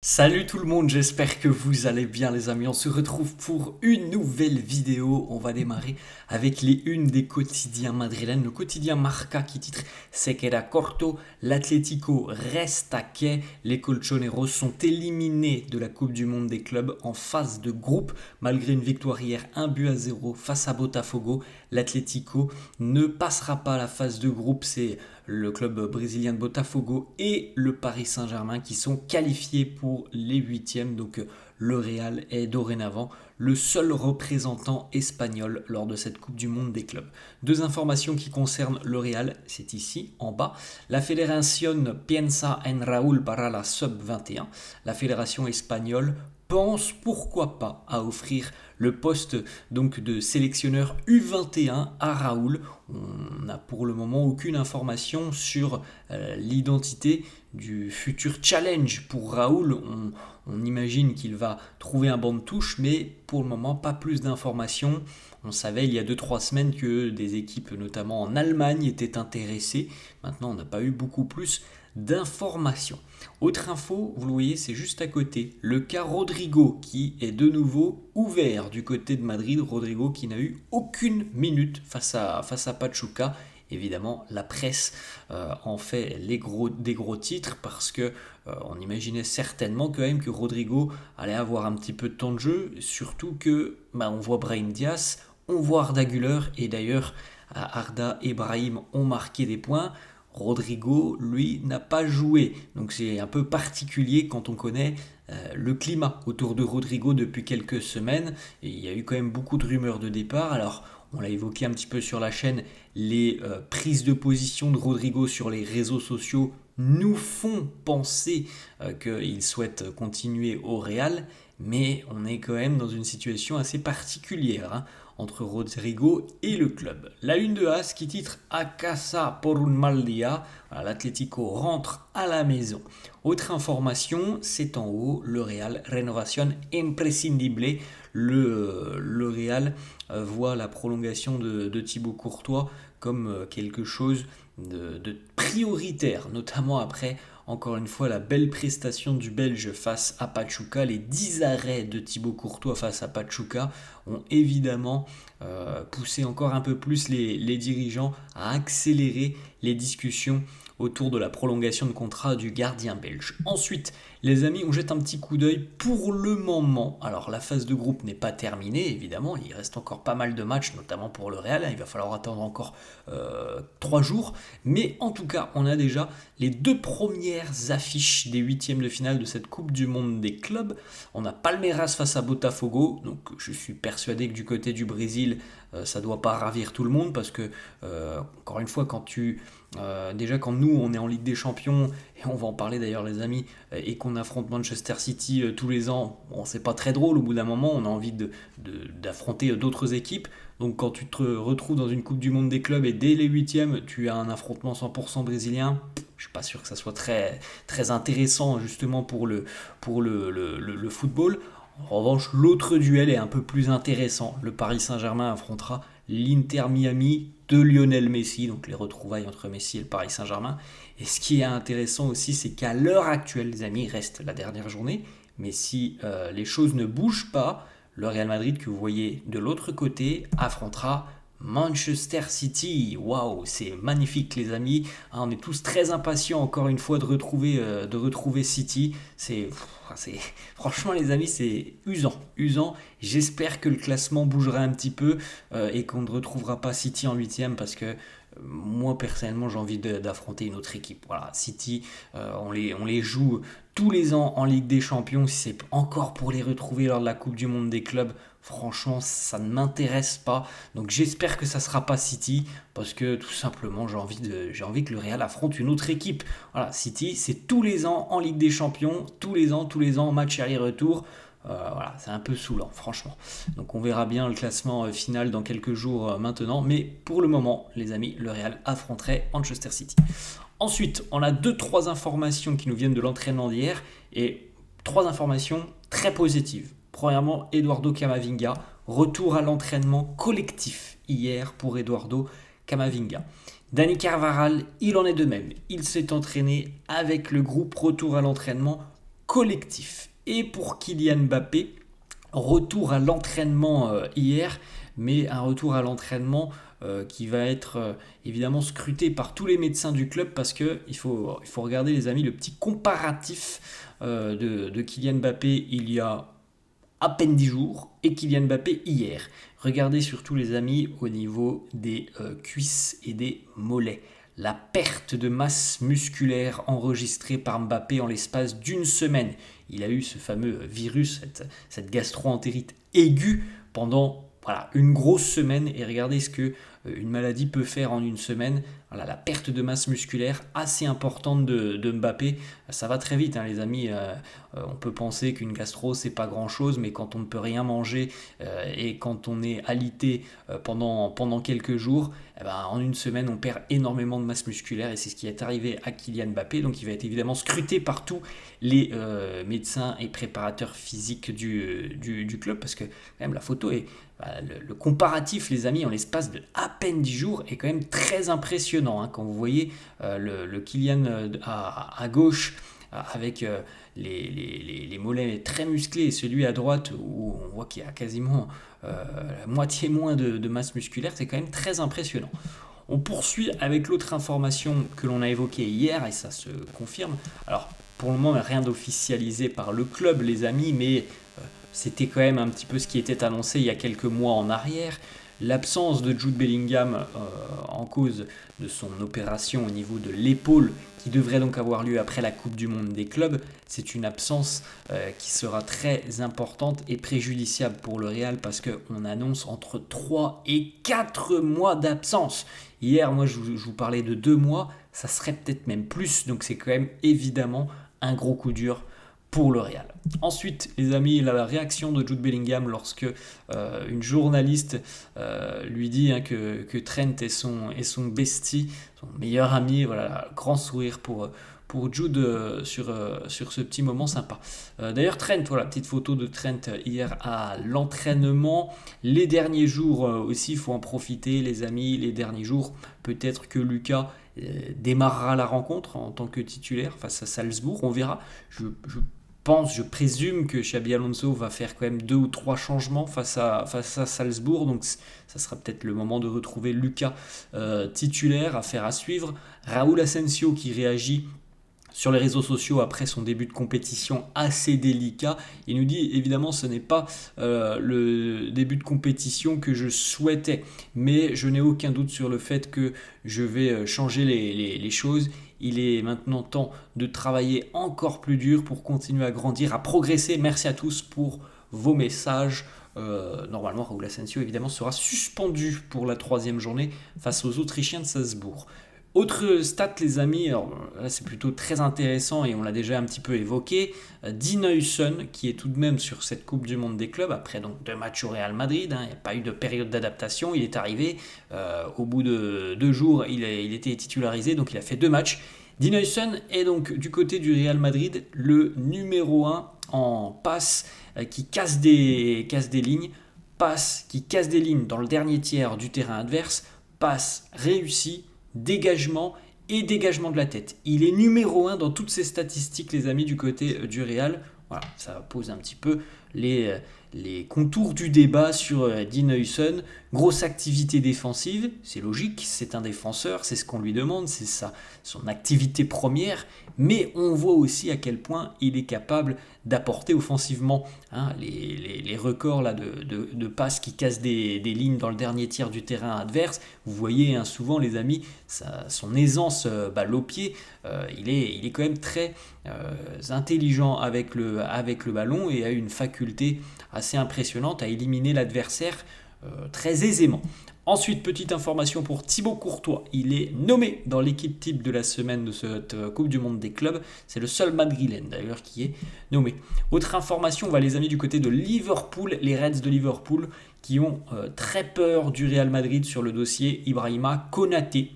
Salut tout le monde, j'espère que vous allez bien les amis. On se retrouve pour une nouvelle vidéo. On va démarrer avec les unes des quotidiens madrilènes. Le quotidien Marca qui titre Se queda corto, l'Atlético reste à quai. Les colchoneros sont éliminés de la Coupe du Monde des clubs en phase de groupe. Malgré une victoire hier 1-0 face à Botafogo, l'Atlético ne passera pas la phase de groupe. C'est le club brésilien de Botafogo et le Paris Saint-Germain qui sont qualifiés pour les huitièmes. Donc le Real est dorénavant le seul représentant espagnol lors de cette Coupe du Monde des clubs. Deux informations qui concernent le Real, c'est ici en bas. La Federación piensa en Raúl para la Sub-21. La fédération espagnole pense pourquoi pas à offrir le poste donc de sélectionneur U21 à Raoul. On n'a pour le moment aucune information sur l'identité du futur challenge pour Raoul. On imagine qu'il va trouver un banc de touche, mais pour le moment pas plus d'informations. On savait il y a 2-3 semaines que des équipes, notamment en Allemagne, étaient intéressées. Maintenant, on n'a pas eu beaucoup plus d'informations. Autre info, vous le voyez, c'est juste à côté. Le cas Rodrigo qui est de nouveau ouvert du côté de Madrid. Rodrigo qui n'a eu aucune minute face à Pachuca. Évidemment, la presse en fait des gros titres parce que on imaginait certainement quand même que Rodrigo allait avoir un petit peu de temps de jeu. Surtout que on voit Brahim Diaz, on voit Arda Güler et d'ailleurs Arda et Brahim ont marqué des points. Rodrigo, lui, n'a pas joué. Donc c'est un peu particulier quand on connaît le climat autour de Rodrigo depuis quelques semaines. Et il y a eu quand même beaucoup de rumeurs de départ. Alors, on l'a évoqué un petit peu sur la chaîne, les prises de position de Rodrigo sur les réseaux sociaux nous font penser qu'il souhaite continuer au Real. Mais on est quand même dans une situation assez particulière entre Rodrigo et le club. La une de As qui titre A casa por un mal día. L'Atlético rentre à la maison. Autre information, c'est en haut, le Real, rénovation imprescindible. Le Real voit la prolongation de Thibaut Courtois comme quelque chose de prioritaire, notamment après encore une fois la belle prestation du Belge face à Pachuca. Les 10 arrêts de Thibaut Courtois face à Pachuca ont évidemment poussé encore un peu plus les dirigeants à accélérer les discussions autour de la prolongation de contrat du gardien belge. Ensuite, les amis, on jette un petit coup d'œil pour le moment. Alors, la phase de groupe n'est pas terminée, évidemment. Il reste encore pas mal de matchs, notamment pour le Real. Il va falloir attendre encore 3 jours. Mais en tout cas, on a déjà les deux premières affiches des huitièmes de finale de cette Coupe du Monde des clubs. On a Palmeiras face à Botafogo. Donc, je suis persuadé que du côté du Brésil, ça ne doit pas ravir tout le monde parce que, encore une fois, déjà quand nous on est en Ligue des Champions, et on va en parler d'ailleurs les amis, et qu'on affronte Manchester City tous les ans, bon, c'est pas très drôle. Au bout d'un moment on a envie d'affronter d'autres équipes. Donc quand tu te retrouves dans une Coupe du Monde des clubs et dès les huitièmes tu as un affrontement 100% brésilien, je suis pas sûr que ça soit très, très intéressant justement pour le football. En revanche, l'autre duel est un peu plus intéressant. Le Paris Saint-Germain affrontera l'Inter Miami de Lionel Messi, donc les retrouvailles entre Messi et le Paris Saint-Germain. Et ce qui est intéressant aussi, c'est qu'à l'heure actuelle, les amis, il reste la dernière journée, mais si les choses ne bougent pas, le Real Madrid que vous voyez de l'autre côté affrontera Manchester City. Waouh, c'est magnifique les amis. On est tous très impatients encore une fois de retrouver City. Franchement les amis, c'est usant. J'espère que le classement bougera un petit peu et qu'on ne retrouvera pas City en huitième parce que moi personnellement j'ai envie d'affronter une autre équipe. Voilà, City, on les joue tous les ans en Ligue des Champions. Si c'est encore pour les retrouver lors de la Coupe du Monde des clubs, franchement ça ne m'intéresse pas. Donc j'espère que ça ne sera pas City parce que tout simplement j'ai envie que le Real affronte une autre équipe. Voilà, City c'est tous les ans en Ligue des Champions, tous les ans match aller-retour. Voilà, c'est un peu saoulant, franchement. Donc on verra bien le classement final dans quelques jours maintenant. Mais pour le moment, les amis, le Real affronterait Manchester City. Ensuite, on a 2-3 informations qui nous viennent de l'entraînement d'hier. Et 3 informations très positives. Premièrement, Eduardo Camavinga, retour à l'entraînement collectif hier pour Eduardo Camavinga. Dani Carvajal, il en est de même. Il s'est entraîné avec le groupe, retour à l'entraînement collectif. Et pour Kylian Mbappé, retour à l'entraînement hier, mais un retour à l'entraînement qui va être évidemment scruté par tous les médecins du club parce qu'il faut regarder les amis le petit comparatif de Kylian Mbappé il y a à peine 10 jours et Kylian Mbappé hier. Regardez surtout les amis au niveau des cuisses et des mollets. La perte de masse musculaire enregistrée par Mbappé en l'espace d'une semaine. Il a eu ce fameux virus, cette gastro-entérite aiguë pendant une grosse semaine. Et regardez ce que une maladie peut faire en une semaine. Voilà, la perte de masse musculaire assez importante de Mbappé. Ça va très vite, hein, les amis. On peut penser qu'une gastro, c'est pas grand-chose, mais quand on ne peut rien manger et quand on est alité pendant quelques jours, en une semaine, on perd énormément de masse musculaire et c'est ce qui est arrivé à Kylian Mbappé. Donc il va être évidemment scruté par tous les médecins et préparateurs physiques du club parce que quand même la photo est... Le comparatif, les amis, en l'espace de à peine 10 jours est quand même très impressionnant. Hein, quand vous voyez le Kylian à gauche avec les mollets très musclés et celui à droite où on voit qu'il y a quasiment la moitié moins de masse musculaire, c'est quand même très impressionnant. On poursuit avec l'autre information que l'on a évoquée hier et ça se confirme. Alors, pour le moment, rien d'officialisé par le club, les amis, mais c'était quand même un petit peu ce qui était annoncé il y a quelques mois en arrière. L'absence de Jude Bellingham en cause de son opération au niveau de l'épaule qui devrait donc avoir lieu après la Coupe du Monde des clubs, c'est une absence qui sera très importante et préjudiciable pour le Real parce qu'on annonce entre 3 et 4 mois d'absence. Hier, moi, je vous parlais de 2 mois, ça serait peut-être même plus, donc c'est quand même évidemment un gros coup dur pour le Real. Ensuite, les amis, la réaction de Jude Bellingham lorsque une journaliste lui dit que Trent est son bestie, son meilleur ami. Voilà, grand sourire pour Jude sur ce petit moment sympa. D'ailleurs, Trent, voilà, petite photo de Trent hier à l'entraînement. Les derniers jours aussi, il faut en profiter, les amis. Les derniers jours, peut-être que Lucas démarrera la rencontre en tant que titulaire face à Salzbourg. On verra. Je présume que Xabi Alonso va faire quand même 2 ou 3 changements face à Salzbourg, donc ça sera peut-être le moment de retrouver Lucas titulaire, affaire à suivre. Raúl Asensio qui réagit sur les réseaux sociaux après son début de compétition assez délicat. Il nous dit évidemment ce n'est pas le début de compétition que je souhaitais, mais je n'ai aucun doute sur le fait que je vais changer les choses. Il est maintenant temps de travailler encore plus dur pour continuer à grandir, à progresser. Merci à tous pour vos messages. Normalement, Raúl Asensio évidemment sera suspendu pour la 3e journée face aux Autrichiens de Salzbourg. Autre stat les amis, alors là c'est plutôt très intéressant et on l'a déjà un petit peu évoqué, Dean Huijsen qui est tout de même sur cette Coupe du Monde des clubs, après donc 2 matchs au Real Madrid, il n'y a pas eu de période d'adaptation, il est arrivé, au bout de 2 jours il était titularisé, donc il a fait 2 matchs. Dean Huijsen est donc du côté du Real Madrid le numéro 1 en passe qui casse des lignes, passe qui casse des lignes dans le dernier tiers du terrain adverse, passe réussie, dégagement et dégagement de la tête. Il est numéro 1 dans toutes ces statistiques, les amis, du côté du Real. Voilà, ça pose un petit peu les contours du débat sur Dean Huijsen. Grosse activité défensive, c'est logique, c'est un défenseur, c'est ce qu'on lui demande, c'est son activité première, mais on voit aussi à quel point il est capable d'apporter offensivement. Les records là, de passes qui cassent des lignes dans le dernier tiers du terrain adverse, vous voyez souvent les amis, son aisance balle au pied, il est quand même très intelligent avec le ballon et a une faculté assez impressionnante à éliminer l'adversaire très aisément. Ensuite, petite information pour Thibaut Courtois, il est nommé dans l'équipe type de la semaine de cette Coupe du Monde des clubs, c'est le seul madrilène d'ailleurs qui est nommé. Autre information, on va les amis du côté de Liverpool, les Reds de Liverpool qui ont très peur du Real Madrid sur le dossier Ibrahima Konaté.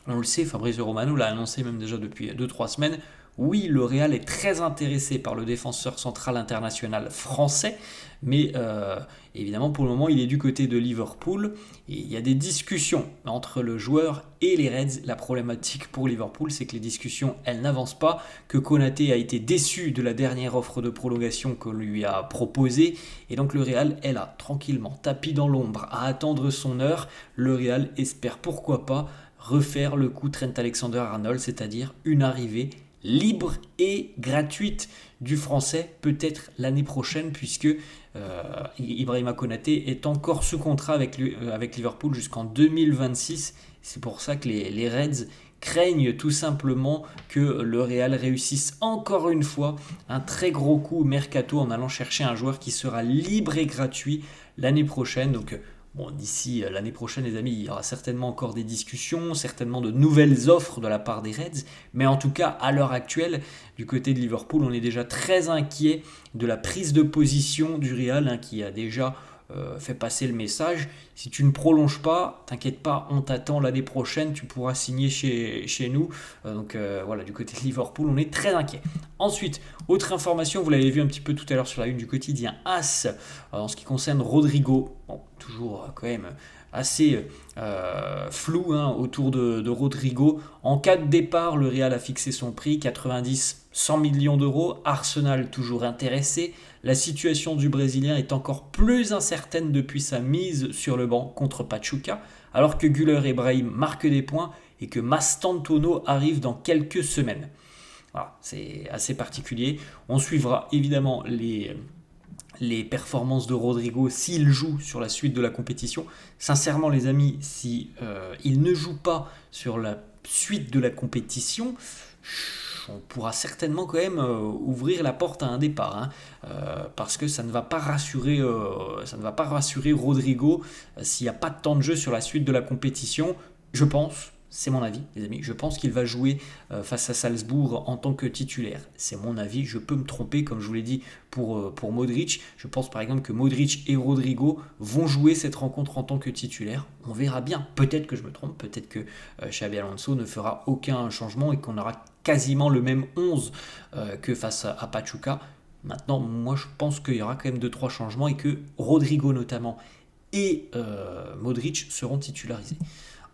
On le sait, Fabrizio Romano l'a annoncé même déjà depuis 2-3 semaines, Oui, le Real est très intéressé par le défenseur central international français, mais évidemment pour le moment il est du côté de Liverpool et il y a des discussions entre le joueur et les Reds. La problématique pour Liverpool, c'est que les discussions elles n'avancent pas, que Konaté a été déçu de la dernière offre de prolongation qu'on lui a proposée et donc le Real est là tranquillement tapis dans l'ombre à attendre son heure. Le Real espère pourquoi pas refaire le coup Trent Alexander-Arnold, c'est-à-dire une arrivée libre et gratuite du français, peut-être l'année prochaine, puisque Ibrahima Konaté est encore sous contrat avec Liverpool jusqu'en 2026. C'est pour ça que les Reds craignent tout simplement que le Real réussisse encore une fois un très gros coup mercato en allant chercher un joueur qui sera libre et gratuit l'année prochaine. Donc bon, d'ici l'année prochaine, les amis, il y aura certainement encore des discussions, certainement de nouvelles offres de la part des Reds. Mais en tout cas, à l'heure actuelle, du côté de Liverpool, on est déjà très inquiet de la prise de position du Real qui a déjà fait passer le message. Si tu ne prolonges pas, t'inquiète pas, on t'attend l'année prochaine, tu pourras signer chez nous. Donc voilà, du côté de Liverpool, on est très inquiet. Ensuite, autre information, vous l'avez vu un petit peu tout à l'heure sur la une du quotidien AS, en ce qui concerne Rodrigo. Bon, toujours quand même assez flou autour de Rodrigo. En cas de départ, le Real a fixé son prix, 90, 100 millions d'euros. Arsenal toujours intéressé. La situation du Brésilien est encore plus incertaine depuis sa mise sur le banc contre Pachuca, alors que Güler et Brahim marquent des points et que Mastantuono arrive dans quelques semaines. Voilà, c'est assez particulier. On suivra évidemment les performances de Rodrigo s'il joue sur la suite de la compétition. Sincèrement les amis, si il ne joue pas sur la suite de la compétition, on pourra certainement quand même ouvrir la porte à un départ, parce que ça ne va pas rassurer Rodrigo s'il n'y a pas de temps de jeu sur la suite de la compétition. Je pense, c'est mon avis les amis, je pense qu'il va jouer face à Salzbourg en tant que titulaire. C'est mon avis, je peux me tromper comme je vous l'ai dit pour Modric. Je pense par exemple que Modric et Rodrigo vont jouer cette rencontre en tant que titulaire. On verra bien, peut-être que je me trompe, peut-être que Xabi Alonso ne fera aucun changement et qu'on aura quasiment le même 11 que face à Pachuca. Maintenant, moi je pense qu'il y aura quand même 2-3 changements et que Rodrigo notamment et Modric seront titularisés.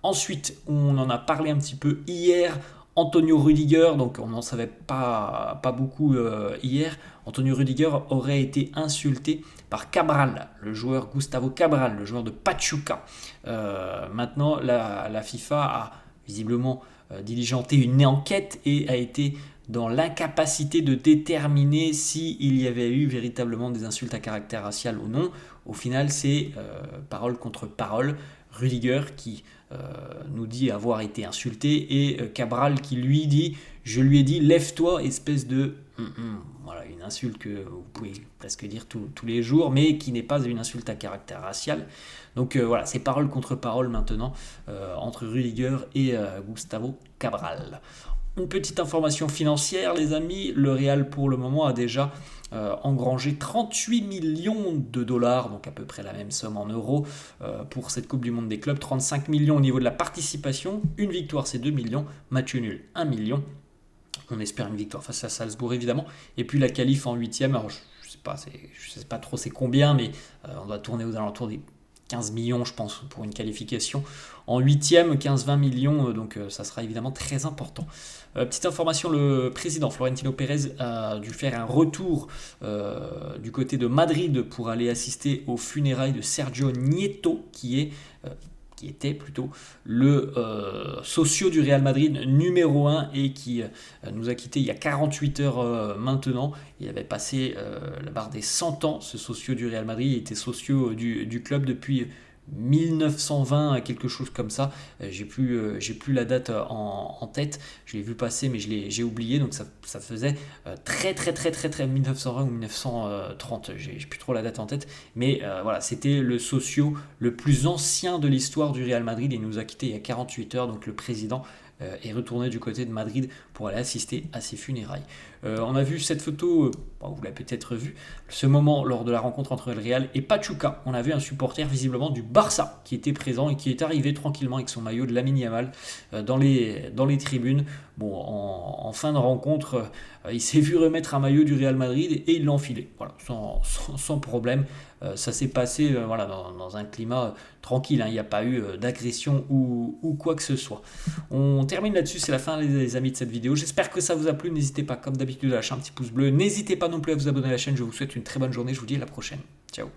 Ensuite, on en a parlé un petit peu hier, Antonio Rüdiger, donc on n'en savait pas beaucoup hier. Antonio Rüdiger aurait été insulté par Cabral, le joueur Gustavo Cabral, le joueur de Pachuca. Maintenant, la FIFA a visiblement diligenté une enquête et a été dans l'incapacité de déterminer s'il y avait eu véritablement des insultes à caractère racial ou non. Au final, c'est parole contre parole. Rüdiger qui nous dit avoir été insulté et Cabral qui lui dit « Je lui ai dit lève-toi, espèce de... » Voilà, une insulte que vous pouvez presque dire tous les jours, mais qui n'est pas une insulte à caractère racial. Donc voilà, c'est parole contre parole maintenant entre Rüdiger et Gustavo Cabral. Une petite information financière, les amis, le Real pour le moment a déjà engrangé 38 millions de dollars, donc à peu près la même somme en euros pour cette Coupe du Monde des clubs. 35 millions au niveau de la participation, une victoire c'est 2 millions, match nul 1 million. On espère une victoire face à Salzbourg évidemment. Et puis la qualif en 8e, alors je sais pas trop c'est combien, mais on doit tourner aux alentours des 15 millions je pense pour une qualification. En 8e, 15-20 millions, donc ça sera évidemment très important. Petite information, le président Florentino Pérez a dû faire un retour du côté de Madrid pour aller assister aux funérailles de Sergio Nieto, qui était plutôt le socio du Real Madrid numéro 1 et qui nous a quitté il y a 48 heures maintenant. Il avait passé la barre des 100 ans, ce socio du Real Madrid. Il était socio du club depuis 1920, quelque chose comme ça. J'ai plus la date en tête. Je l'ai vu passer, mais j'ai oublié. Donc ça faisait très 1920 ou 1930. J'ai plus trop la date en tête. Mais voilà, c'était le socio le plus ancien de l'histoire du Real Madrid. Il nous a quitté il y a 48 heures. Donc le président est retourné du côté de Madrid pour aller assister à ses funérailles. On a vu cette photo, vous l'avez peut-être vu, ce moment lors de la rencontre entre le Real et Pachuca. On a vu un supporter visiblement du Barça qui était présent et qui est arrivé tranquillement avec son maillot de Lamine Yamal dans les tribunes. Bon, en fin de rencontre, il s'est vu remettre un maillot du Real Madrid et il l'a enfilé, voilà, sans problème. Ça s'est passé dans un climat tranquille, hein. Il n'y a pas eu d'agression ou quoi que ce soit. On termine là-dessus, c'est la fin les amis de cette vidéo. J'espère que ça vous a plu, n'hésitez pas comme d'habitude à lâcher un petit pouce bleu. N'hésitez pas non plus à vous abonner à la chaîne, je vous souhaite une très bonne journée, je vous dis à la prochaine. Ciao.